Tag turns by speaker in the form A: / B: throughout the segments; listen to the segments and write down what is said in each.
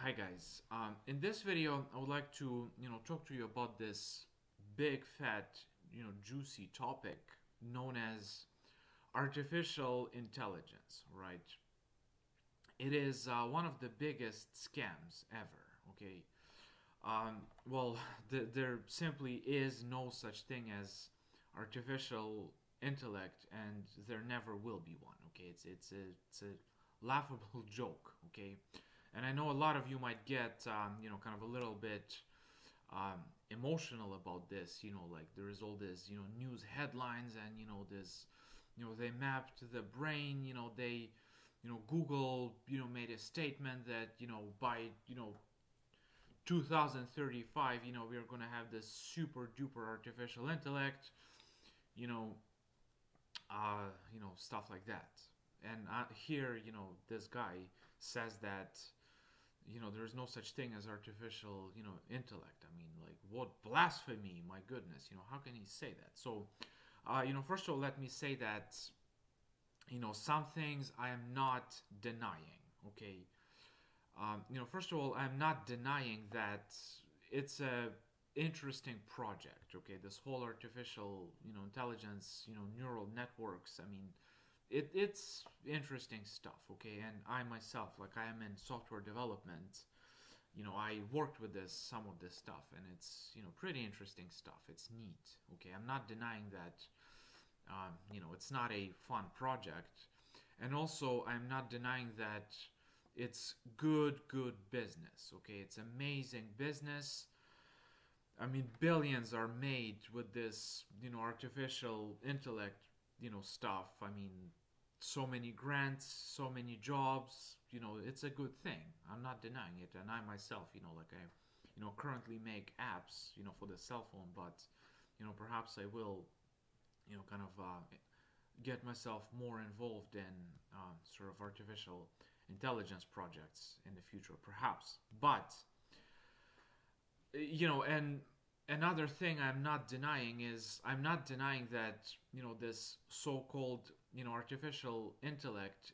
A: Hi guys. In this video, I would like to talk to you about this big, fat, juicy topic known as artificial intelligence. Right? It is one of the biggest scams ever. Okay. Well, there simply is no such thing as artificial intellect, and there never will be one. Okay, it's a laughable joke. Okay, and I know a lot of you might get kind of a little bit emotional about this. Like there is all this news headlines, and this they mapped the brain. They Google made a statement that by 2035, we're going to have this super duper artificial intellect, you know, stuff like that. And here, this guy says that, there is no such thing as artificial, intellect. I mean, like, what blasphemy, my goodness, how can he say that? So, first of all, let me say that, some things I am not denying, okay? First of all, I'm not denying that it's a interesting project. Okay, this whole artificial, intelligence, neural networks. I mean, it's interesting stuff. Okay, and I myself, like I am in software development. I worked with some of this stuff, and it's pretty interesting stuff. It's neat. Okay, I'm not denying that. It's not a fun project, and also I'm not denying that it's good business. Okay, it's amazing business. I mean, billions are made with this artificial intellect stuff. I mean, so many grants, so many jobs. It's a good thing. I'm not denying it. And I myself, like I currently make apps for the cell phone. But perhaps I will kind of get myself more involved in sort of artificial intelligence projects in the future, perhaps. But and another thing I'm not denying is I'm not denying that this so-called artificial intellect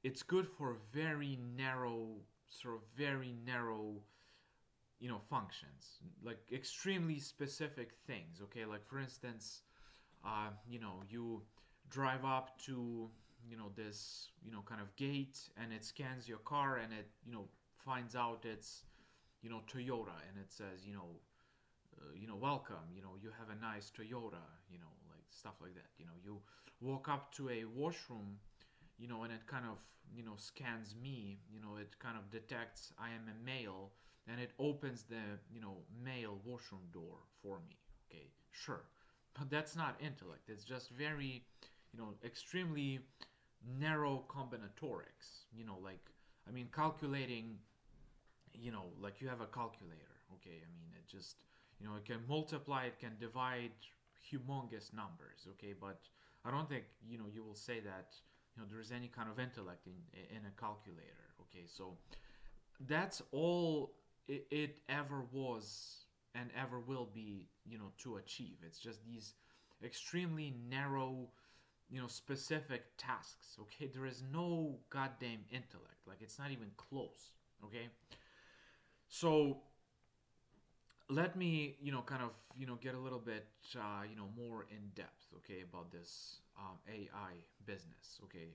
A: it's good for very narrow, sort of very narrow functions, like extremely specific things. Okay, like for instance, you drive up to this kind of gate, and it scans your car, and it finds out it's Toyota, and it says welcome, you have a nice Toyota, like stuff like that. You walk up to a washroom, and it kind of scans me, it kind of detects I am a male, and it opens the male washroom door for me. Okay, sure, but that's not intellect. It's just very extremely narrow combinatorics. Like, I mean, calculating, like you have a calculator. Okay, I mean, it just it can multiply, it can divide humongous numbers. Okay, but I don't think you will say that there is any kind of intellect in a calculator. Okay, so that's all it ever was and ever will be to achieve. It's just these extremely narrow specific tasks. Okay, there is no goddamn intellect. Like, it's not even close. Okay, so let me kind of get a little bit more in depth, okay, about this AI business. Okay,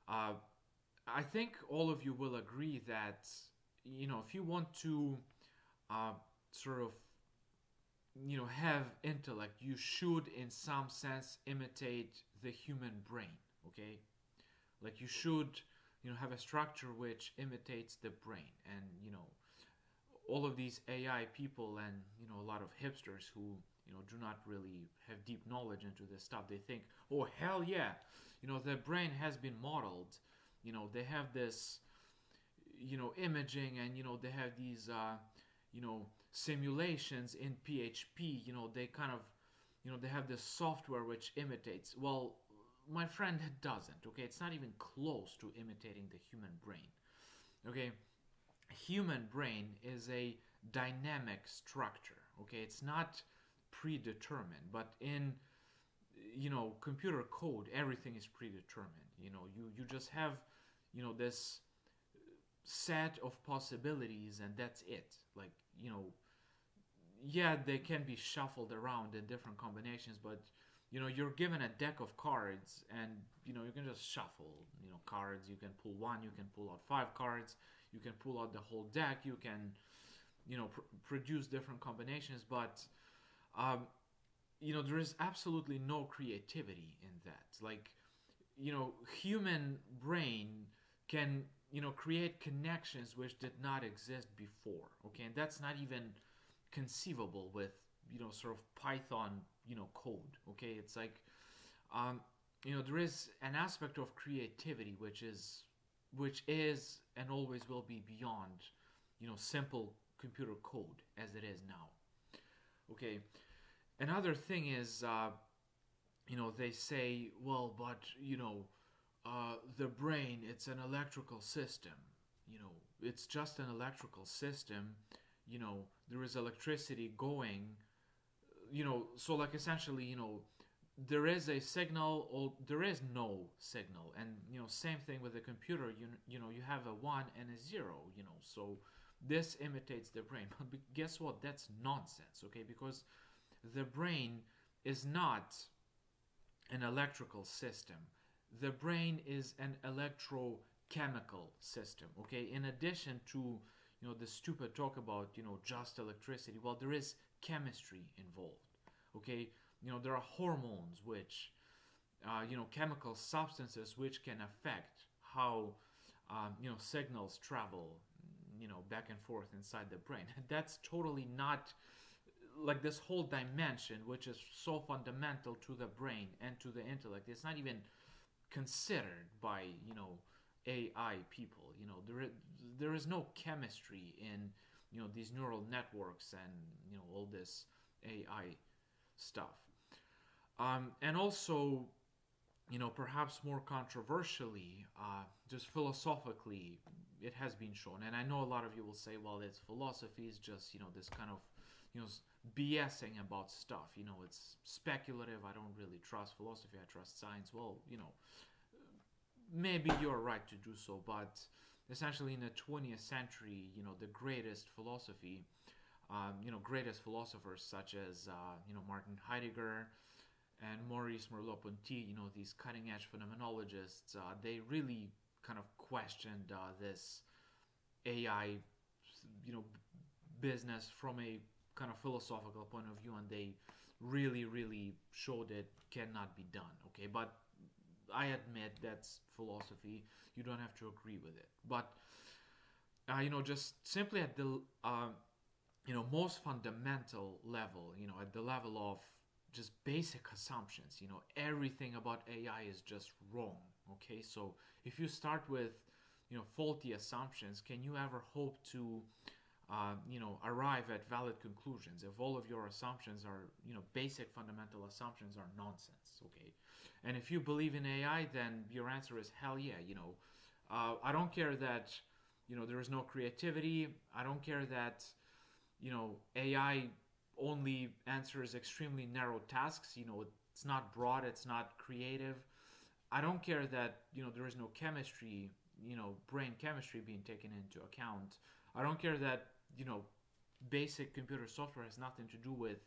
A: I think all of you will agree that if you want to sort of have intellect, you should in some sense imitate the human brain. Okay, like you should have a structure which imitates the brain. And all of these AI people, and a lot of hipsters who do not really have deep knowledge into this stuff, they think, oh hell yeah, the brain has been modeled. They have this imaging, and they have these simulations in PHP. They kind of they have this software which imitates. Well, my friend, it doesn't. Okay, it's not even close to imitating the human brain. Okay, human brain is a dynamic structure. Okay, it's not predetermined, but in computer code, everything is predetermined. You just have this set of possibilities, and that's it. Like, yeah, they can be shuffled around in different combinations, but you're given a deck of cards, and you can just shuffle cards. You can pull one, you can pull out 5 cards, you can pull out the whole deck, you can produce different combinations, but there is absolutely no creativity in that. Like, human brain can create connections which did not exist before. Okay, and that's not even conceivable with sort of Python code. Okay, it's like there is an aspect of creativity which is and always will be beyond simple computer code as it is now. Okay, another thing is they say, well, but the brain, it's an electrical system. It's just an electrical system. There is electricity going. So like essentially, there is a signal or there is no signal, and same thing with the computer. You have a 1 and a 0. So this imitates the brain. But guess what? That's nonsense. Okay, because the brain is not an electrical system. The brain is an electrochemical system. Okay, in addition to the stupid talk about just electricity, well, there is chemistry involved. Okay, there are hormones which chemical substances which can affect how signals travel back and forth inside the brain. That's totally not like this whole dimension which is so fundamental to the brain and to the intellect. It's not even considered by AI people. There is no chemistry in these neural networks and all this AI stuff. And also, perhaps more controversially, just philosophically, it has been shown, and I know a lot of you will say, well, it's philosophy is just this kind of BSing about stuff. It's speculative. I don't really trust philosophy. I trust science. Well, maybe you're right to do so, but essentially in the 20th century, the greatest philosophy, greatest philosophers such as Martin Heidegger and Maurice Merleau-Ponty, these cutting-edge phenomenologists, they really kind of questioned this AI, business from a kind of philosophical point of view, and they really, really showed it cannot be done. Okay, but I admit that's philosophy. You don't have to agree with it, but just simply at the most fundamental level, at the level of just basic assumptions, everything about AI is just wrong. Okay, so if you start with faulty assumptions, can you ever hope to arrive at valid conclusions if all of your assumptions are basic fundamental assumptions are nonsense? Okay, and if you believe in AI, then your answer is hell yeah. I don't care that there is no creativity. I don't care that AI only answers extremely narrow tasks. It's not broad, it's not creative. I don't care that there is no chemistry, brain chemistry being taken into account. I don't care that basic computer software has nothing to do with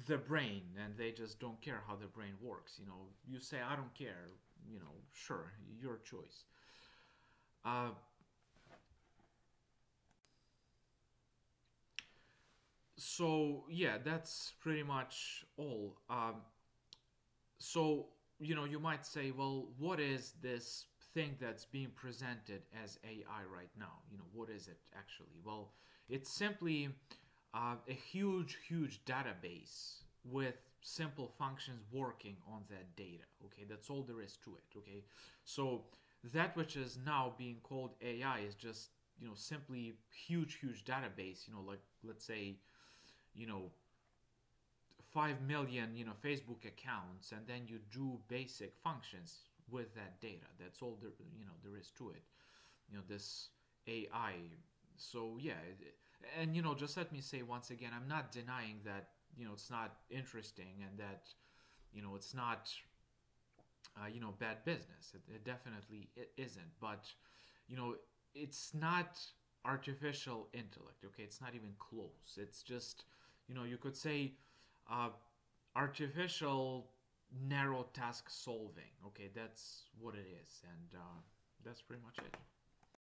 A: the brain, and they just don't care how the brain works. You say I don't care, sure, your choice. So yeah, that's pretty much all. So you might say, well, what is this thing that's being presented as AI right now? What is it actually? Well, it's simply a huge, huge database with simple functions working on that data. Okay, that's all there is to it. Okay, so that which is now being called AI is just simply huge, huge database. Like let's say 5 million Facebook accounts, and then you do basic functions with that data. That's all there is to it. This AI. So yeah, and just let me say once again, I'm not denying that it's not interesting and that it's not bad business. It definitely isn't. But you know, it's not artificial intellect. Okay, it's not even close. It's just, you could say, uh, artificial narrow task solving. Okay, that's what it is, and that's pretty much it.